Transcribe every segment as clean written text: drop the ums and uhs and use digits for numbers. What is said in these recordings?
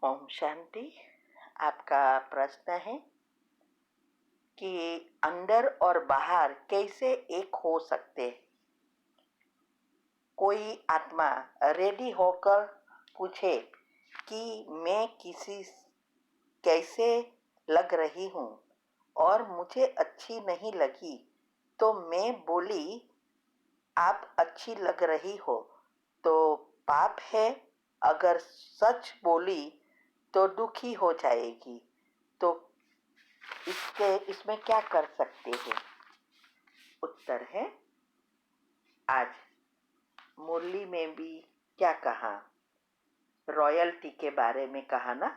ओम शांति। आपका प्रश्न है कि अंदर और बाहर कैसे एक हो सकते। कोई आत्मा रेडी होकर पूछे कि मैं किसी कैसे लग रही हूँ और मुझे अच्छी नहीं लगी, तो मैं बोली आप अच्छी लग रही हो तो पाप है। अगर सच बोली तो दुखी हो जाएगी, तो इसमें क्या कर सकते हैं? उत्तर है, आज मुरली में भी क्या कहा, रॉयल्टी के बारे में कहा ना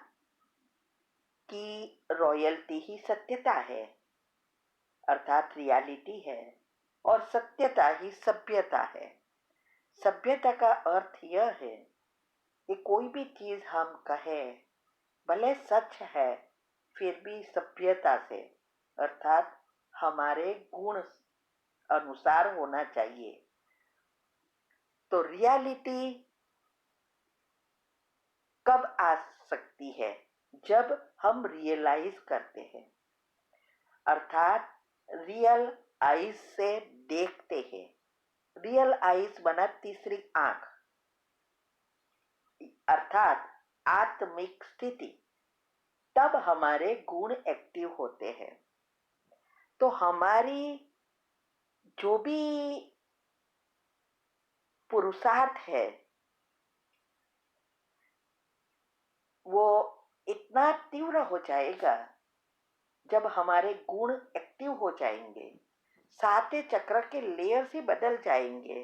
कि रॉयल्टी ही सत्यता है, अर्थात रियलिटी है, और सत्यता ही सभ्यता है। सभ्यता का अर्थ यह है कि कोई भी चीज हम कहें भले सच है, फिर भी सभ्यता से, अर्थात हमारे गुण अनुसार होना चाहिए। तो रियलिटी कब आ सकती है? जब हम रियलाइज करते हैं, अर्थात रियल आइज से देखते हैं। रियल आइज बना तीसरी आंख, अर्थात आत्मिक स्थिति। तब हमारे गुण एक्टिव होते हैं। तो हमारी जो भी पुरुषार्थ है वो इतना तीव्र हो जाएगा जब हमारे गुण एक्टिव हो जाएंगे, साते चक्र के लेयर्स ही बदल जाएंगे,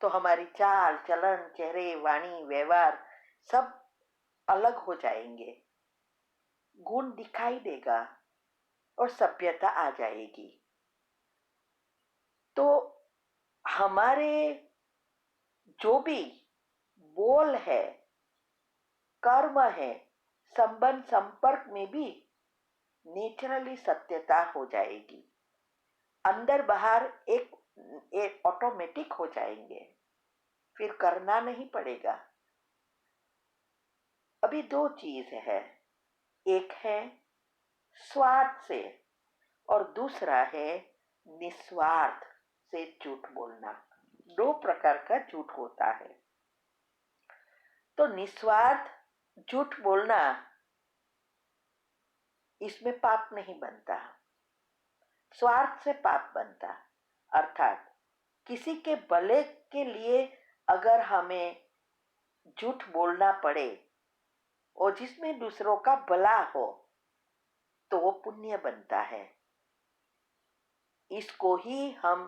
तो हमारी चाल चलन, चेहरे, वाणी, व्यवहार सब अलग हो जाएंगे, गुण दिखाई देगा और सभ्यता आ जाएगी। तो हमारे जो भी बोल है, कर्म है, संबंध संपर्क में भी नेचुरली सत्यता हो जाएगी। अंदर बाहर एक ऑटोमेटिक हो जाएंगे, फिर करना नहीं पड़ेगा। अभी दो चीज है, एक है स्वार्थ से और दूसरा है निस्वार्थ से झूठ बोलना। दो प्रकार का झूठ होता है। तो निस्वार्थ झूठ बोलना, इसमें पाप नहीं बनता, स्वार्थ से पाप बनता। अर्थात किसी के भले के लिए अगर हमें झूठ बोलना पड़े और जिसमें दूसरों का भला हो तो वो पुण्य बनता है। इसको ही हम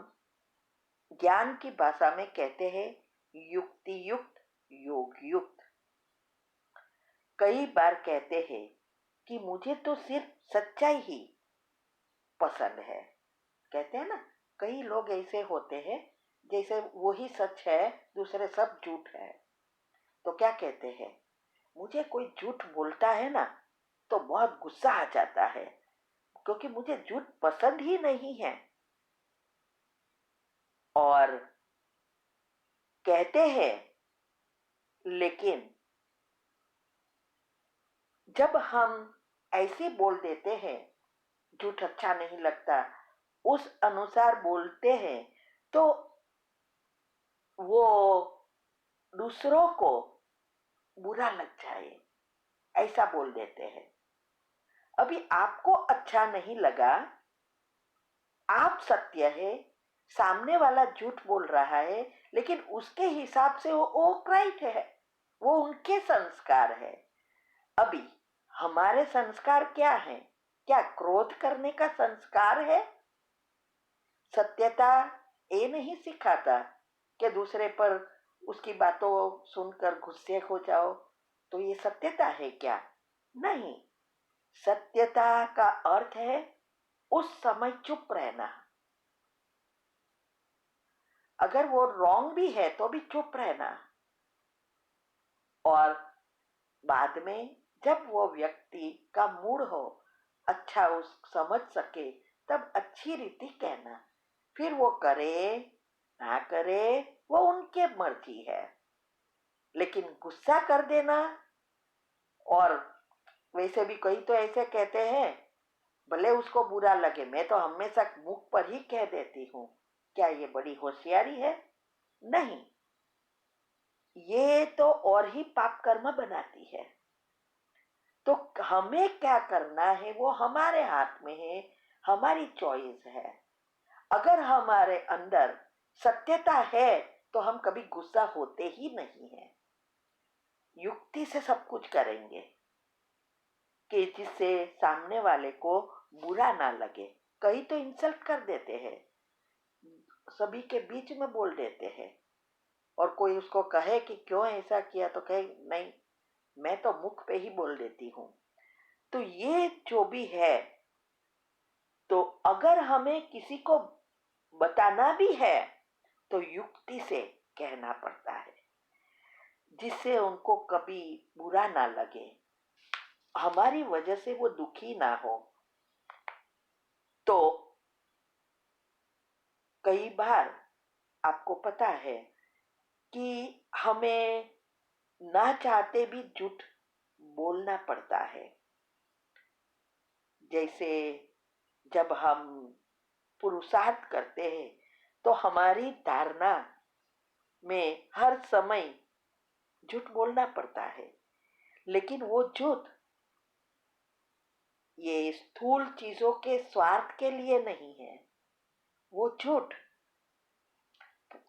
ज्ञान की भाषा में कहते हैं युक्ति युक्त, योग युक्त। कई बार कहते हैं कि मुझे तो सिर्फ सच्चाई ही पसंद है। कहते हैं ना, कई लोग ऐसे होते हैं जैसे वो ही सच है, दूसरे सब झूठ है। तो क्या कहते हैं, मुझे कोई झूठ बोलता है ना तो बहुत गुस्सा आ जाता है, क्योंकि मुझे झूठ पसंद ही नहीं है। और कहते हैं, लेकिन जब हम ऐसे बोल देते हैं, झूठ अच्छा नहीं लगता, उस अनुसार बोलते हैं, तो वो दूसरों को बुरा लग जाए ऐसा बोल देते हैं। अभी आपको अच्छा नहीं लगा, आप सत्य है, सामने वाला झूठ बोल रहा है, लेकिन उसके हिसाब से वो राइट है, वो उनके संस्कार है। अभी हमारे संस्कार क्या है? क्या क्रोध करने का संस्कार है? सत्यता ये नहीं सिखाता कि दूसरे पर उसकी बातों सुनकर गुस्से हो जाओ, तो ये सत्यता है क्या? नहीं। सत्यता का अर्थ है उस समय चुप रहना। अगर वो रॉन्ग भी है तो भी चुप रहना, और बाद में जब वो व्यक्ति का मूड हो, अच्छा उस समझ सके, तब अच्छी रीति कहना। फिर वो करे ना करे वो उनके मर्जी है, लेकिन गुस्सा कर देना, और वैसे भी कई तो ऐसे कहते हैं, भले उसको बुरा लगे, मैं तो हमेशा मुख पर ही कह देती हूँ। क्या ये बड़ी होशियारी है? नहीं, ये तो और ही पाप कर्म बनाती है। तो हमें क्या करना है वो हमारे हाथ में है, हमारी चॉइस है। अगर हमारे अंदर सत्यता है तो हम कभी गुस्सा होते ही नहीं है, युक्ति से सब कुछ करेंगे कि जिससे सामने वाले को बुरा ना लगे। कई तो इंसल्ट कर देते हैं, सभी के बीच में बोल देते हैं, और कोई उसको कहे कि क्यों ऐसा किया तो कहे नहीं, मैं तो मुख पे ही बोल देती हूँ। तो ये जो भी है, तो अगर हमें किसी को बताना भी है तो युक्ति से कहना पड़ता है, जिससे उनको कभी बुरा ना लगे, हमारी वजह से वो दुखी ना हो। तो कई बार आपको पता है कि हमें ना चाहते भी झूठ बोलना पड़ता है। जैसे जब हम पुरुषार्थ करते हैं तो हमारी धारणा में हर समय झूठ बोलना पड़ता है, लेकिन वो झूठ ये स्थूल चीजों के स्वार्थ के लिए नहीं है। वो झूठ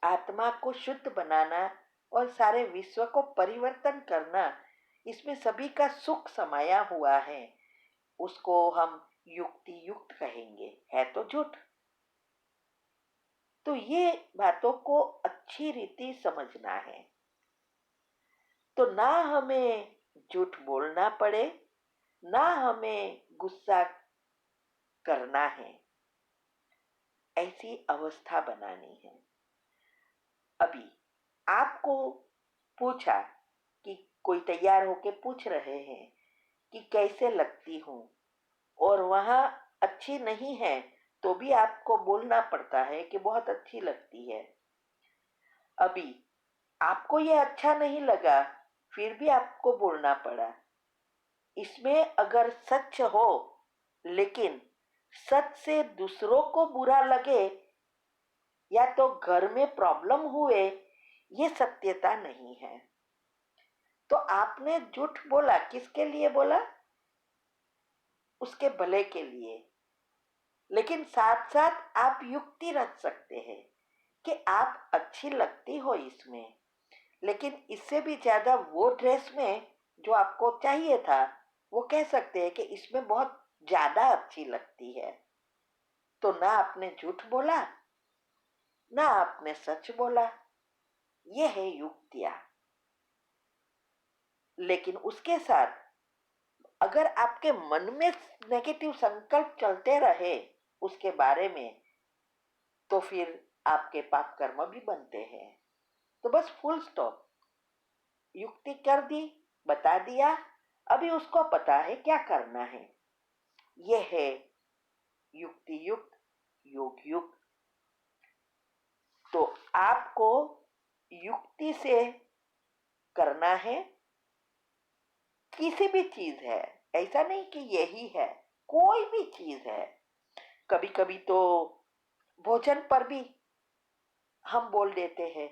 आत्मा को शुद्ध बनाना और सारे विश्व को परिवर्तन करना, इसमें सभी का सुख समाया हुआ है। उसको हम युक्ति युक्त कहेंगे, है तो झूठ। तो ये बातों को अच्छी रीति समझना है, तो ना हमें झूठ बोलना पड़े, ना हमें गुस्सा करना है, ऐसी अवस्था बनानी है। अभी आपको पूछा कि कोई तैयार होके पूछ रहे हैं कि कैसे लगती हूँ, और वहां अच्छी नहीं है, तो भी आपको बोलना पड़ता है कि बहुत अच्छी लगती है। अभी आपको ये अच्छा नहीं लगा, फिर भी आपको बोलना पड़ा। इसमें अगर सच हो, लेकिन सच से दूसरों को बुरा लगे या तो घर में प्रॉब्लम हुए, ये सत्यता नहीं है। तो आपने झूठ बोला, किसके लिए बोला? उसके भले के लिए। लेकिन साथ साथ आप युक्ति रख सकते हैं कि आप अच्छी लगती हो इसमें, लेकिन इससे भी ज्यादा वो ड्रेस में जो आपको चाहिए था, वो कह सकते हैं कि इसमें बहुत ज्यादा अच्छी लगती है। तो ना आपने झूठ बोला, ना आपने सच बोला। ये है युक्तियां। लेकिन उसके साथ अगर आपके मन में नेगेटिव संकल्प चलते रहे उसके बारे में, तो फिर आपके पाप कर्म भी बनते हैं। तो बस फुल स्टॉप। युक्ति कर दी, बता दिया, अभी उसको पता है क्या करना है। यह है युक्ति युक्त, योग युक्त। तो आपको युक्ति से करना है, किसी भी चीज है, ऐसा नहीं कि यही है, कोई भी चीज है। कभी कभी तो भोजन पर भी हम बोल देते हैं,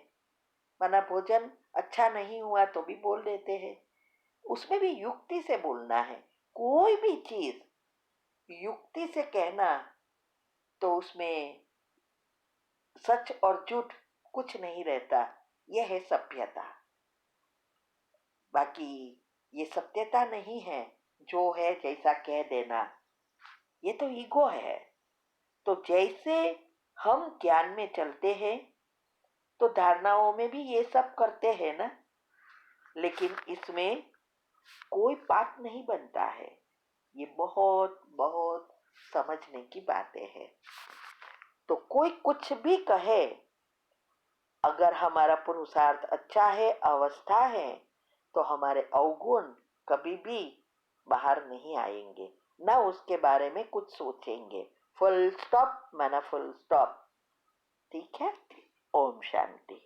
माना भोजन अच्छा नहीं हुआ तो भी बोल देते हैं, उसमें भी युक्ति से बोलना है। कोई भी चीज युक्ति से कहना तो उसमें सच और झूठ कुछ नहीं रहता। यह है सभ्यता। बाकी ये सत्यता नहीं है, जो है जैसा कह देना, ये तो ईगो है। तो जैसे हम ज्ञान में चलते हैं तो धारणाओं में भी ये सब करते हैं ना, लेकिन इसमें कोई पाप नहीं बनता है। ये बहुत बहुत समझने की बातें हैं। तो कोई कुछ भी कहे, अगर हमारा पुरुषार्थ अच्छा है, अवस्था है, तो हमारे अवगुण कभी भी बाहर नहीं आएंगे, ना उसके बारे में कुछ सोचेंगे। फुल स्टॉप माना फुल स्टॉप। ठीक है। ओम शांति।